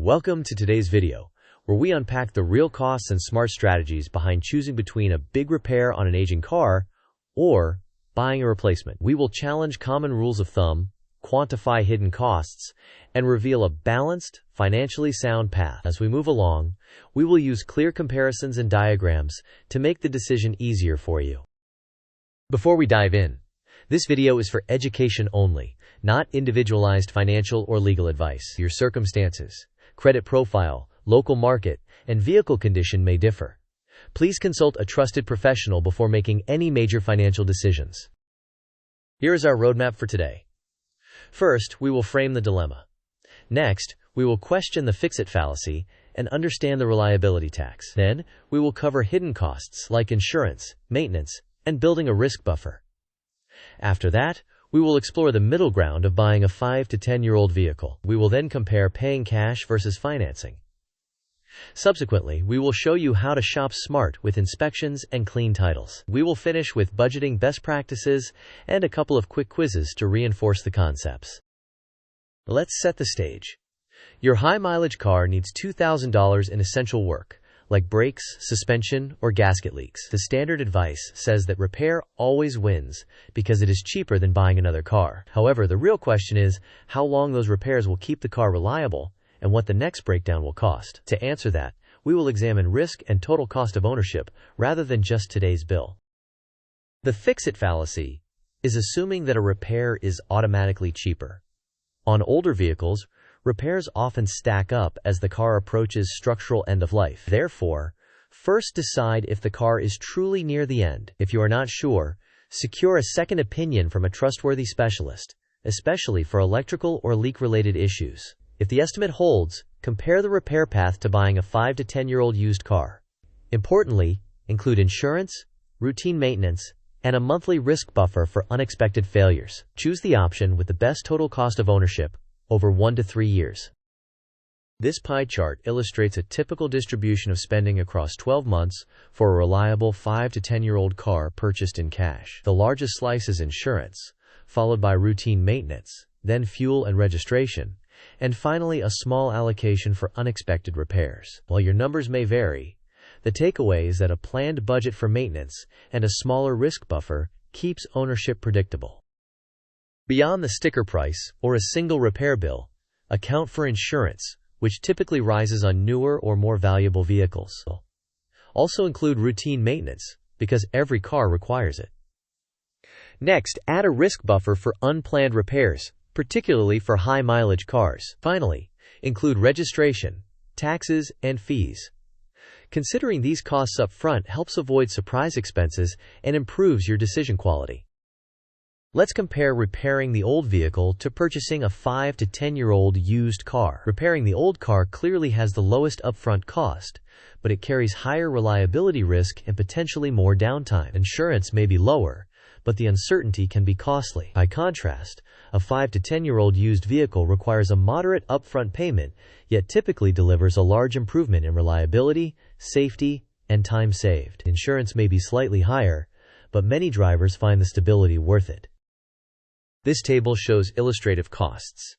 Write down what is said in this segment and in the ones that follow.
Welcome to today's video, where we unpack the real costs and smart strategies behind choosing between a big repair on an aging car or buying a replacement. We will challenge common rules of thumb, quantify hidden costs, and reveal a balanced, financially sound path. As we move along, we will use clear comparisons and diagrams to make the decision easier for you. Before we dive in, this video is for education only, not individualized financial or legal advice. Your circumstances, credit profile, local market, and vehicle condition may differ. Please consult a trusted professional before making any major financial decisions. Here is our roadmap for today. First, we will frame the dilemma. Next, we will question the Fix-It Fallacy and understand the reliability tax. Then, we will cover hidden costs like insurance, maintenance, and building a risk buffer. After that, we will explore the middle ground of buying a 5 to 10-year-old vehicle. We will then compare paying cash versus financing. Subsequently, we will show you how to shop smart with inspections and clean titles. We will finish with budgeting best practices and a couple of quick quizzes to reinforce the concepts. Let's set the stage. Your high-mileage car needs $2,000 in essential work, like brakes, suspension, or gasket leaks. The standard advice says that repair always wins because it is cheaper than buying another car. However, the real question is how long those repairs will keep the car reliable and what the next breakdown will cost. To answer that, we will examine risk and total cost of ownership rather than just today's bill. The Fix-It Fallacy is assuming that a repair is automatically cheaper. On older vehicles, repairs often stack up as the car approaches structural end of life. Therefore, first decide if the car is truly near the end. If you are not sure, secure a second opinion from a trustworthy specialist, especially for electrical or leak-related issues. If the estimate holds, compare the repair path to buying a 5 to 10-year-old used car. Importantly, include insurance, routine maintenance, and a monthly risk buffer for unexpected failures. Choose the option with the best total cost of ownership over 1 to 3 years. This pie chart illustrates a typical distribution of spending across 12 months for a reliable 5 to 10-year-old car purchased in cash. The largest slice is insurance, followed by routine maintenance, then fuel and registration, and finally a small allocation for unexpected repairs. While your numbers may vary, the takeaway is that a planned budget for maintenance and a smaller risk buffer keeps ownership predictable. Beyond the sticker price or a single repair bill, account for insurance, which typically rises on newer or more valuable vehicles. Also include routine maintenance, because every car requires it. Next, add a risk buffer for unplanned repairs, particularly for high-mileage cars. Finally, include registration, taxes, and fees. Considering these costs up front helps avoid surprise expenses and improves your decision quality. Let's compare repairing the old vehicle to purchasing a 5 to 10-year-old used car. Repairing the old car clearly has the lowest upfront cost, but it carries higher reliability risk and potentially more downtime. Insurance may be lower, but the uncertainty can be costly. By contrast, a 5 to 10-year-old used vehicle requires a moderate upfront payment, yet typically delivers a large improvement in reliability, safety, and time saved. Insurance may be slightly higher, but many drivers find the stability worth it. This table shows illustrative costs.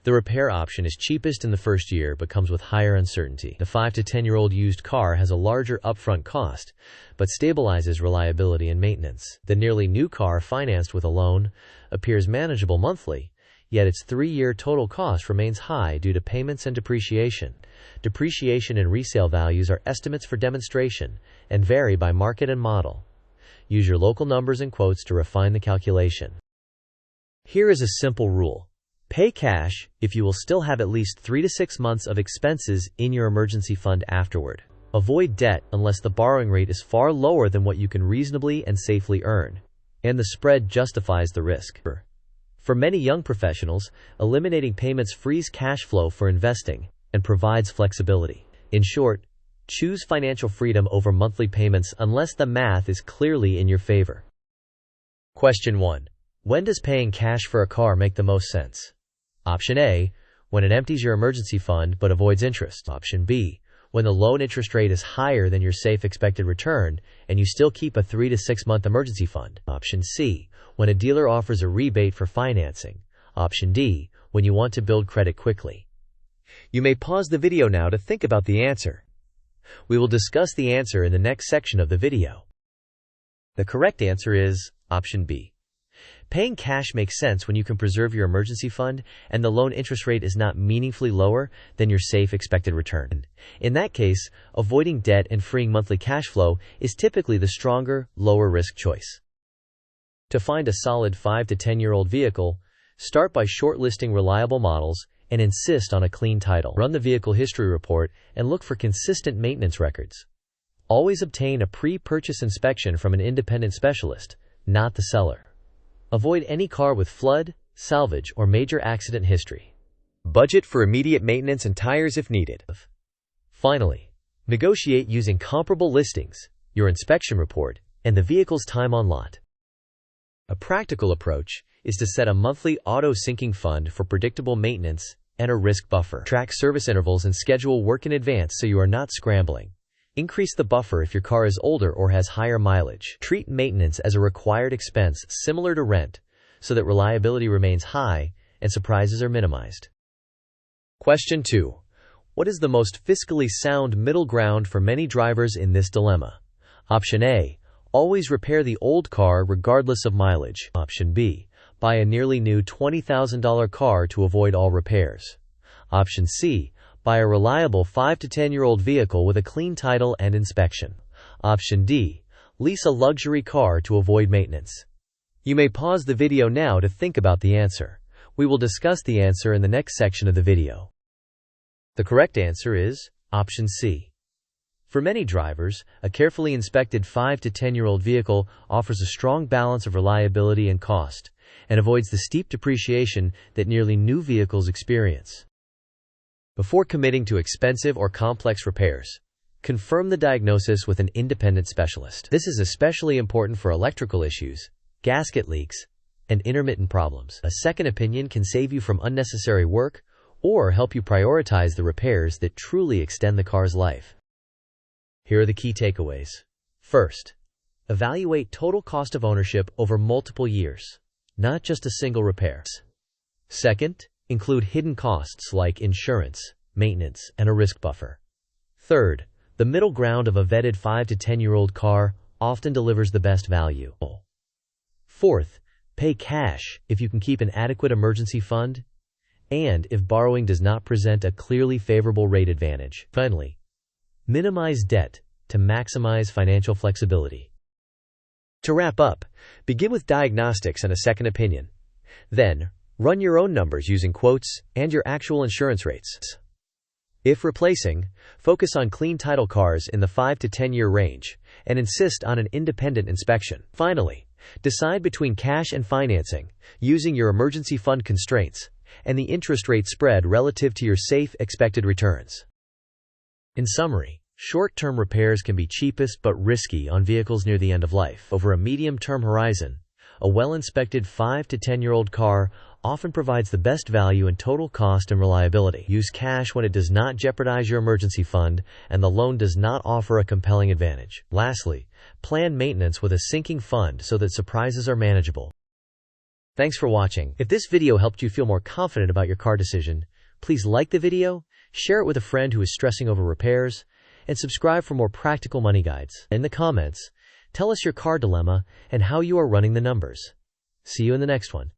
The repair option is cheapest in the first year but comes with higher uncertainty. The 5 to 10-year-old used car has a larger upfront cost, but stabilizes reliability and maintenance. The nearly new car financed with a loan appears manageable monthly, yet its 3-year total cost remains high due to payments and depreciation. Depreciation and resale values are estimates for demonstration and vary by market and model. Use your local numbers and quotes to refine the calculation. Here is a simple rule. Pay cash if you will still have at least 3 to 6 months of expenses in your emergency fund afterward. Avoid debt unless the borrowing rate is far lower than what you can reasonably and safely earn, and the spread justifies the risk. For many young professionals, eliminating payments frees cash flow for investing and provides flexibility. In short, choose financial freedom over monthly payments unless the math is clearly in your favor. Question 1. When does paying cash for a car make the most sense? Option A, when it empties your emergency fund but avoids interest. Option B, when the loan interest rate is higher than your safe expected return and you still keep a 3 to 6 month emergency fund. Option C, when a dealer offers a rebate for financing. Option D, when you want to build credit quickly. You may pause the video now to think about the answer. We will discuss the answer in the next section of the video. The correct answer is option B. Paying cash makes sense when you can preserve your emergency fund and the loan interest rate is not meaningfully lower than your safe expected return. In that case, avoiding debt and freeing monthly cash flow is typically the stronger, lower-risk choice. To find a solid 5 to 10-year-old vehicle, start by shortlisting reliable models and insist on a clean title. Run the vehicle history report and look for consistent maintenance records. Always obtain a pre-purchase inspection from an independent specialist, not the seller. Avoid any car with flood, salvage, or major accident history. Budget for immediate maintenance and tires if needed. Finally, negotiate using comparable listings, your inspection report, and the vehicle's time on lot. A practical approach is to set a monthly auto-syncing fund for predictable maintenance and a risk buffer. Track service intervals and schedule work in advance so you are not scrambling. Increase the buffer if your car is older or has higher mileage. Treat maintenance as a required expense similar to rent so that reliability remains high and surprises are minimized. Question 2. What is the most fiscally sound middle ground for many drivers in this dilemma? Option A. Always repair the old car regardless of mileage. Option B. Buy a nearly new $20,000 car to avoid all repairs. Option C. Buy a reliable 5 to 10-year-old vehicle with a clean title and inspection. Option D. Lease a luxury car to avoid maintenance. You may pause the video now to think about the answer. We will discuss the answer in the next section of the video. The correct answer is option C. For many drivers, a carefully inspected 5 to 10-year-old vehicle offers a strong balance of reliability and cost, and avoids the steep depreciation that nearly new vehicles experience. Before committing to expensive or complex repairs, confirm the diagnosis with an independent specialist. This is especially important for electrical issues, gasket leaks, and intermittent problems. A second opinion can save you from unnecessary work or help you prioritize the repairs that truly extend the car's life. Here are the key takeaways. First, evaluate total cost of ownership over multiple years, not just a single repair. Second, include hidden costs like insurance, maintenance, and a risk buffer. Third, the middle ground of a vetted 5 to 10-year-old car often delivers the best value. Fourth, pay cash if you can keep an adequate emergency fund and if borrowing does not present a clearly favorable rate advantage. Finally, minimize debt to maximize financial flexibility. To wrap up, begin with diagnostics and a second opinion. Then, run your own numbers using quotes and your actual insurance rates. If replacing, focus on clean title cars in the 5 to 10-year range and insist on an independent inspection. Finally, decide between cash and financing using your emergency fund constraints and the interest rate spread relative to your safe expected returns. In summary, short-term repairs can be cheapest but risky on vehicles near the end of life. Over a medium-term horizon, a well-inspected 5 to 10-year-old car often provides the best value in total cost and reliability. Use cash when it does not jeopardize your emergency fund and the loan does not offer a compelling advantage. Lastly, plan maintenance with a sinking fund so that surprises are manageable. Thanks for watching. If this video helped you feel more confident about your car decision, please like the video, share it with a friend who is stressing over repairs, and subscribe for more practical money guides. In the comments, tell us your car dilemma and how you are running the numbers. See you in the next one.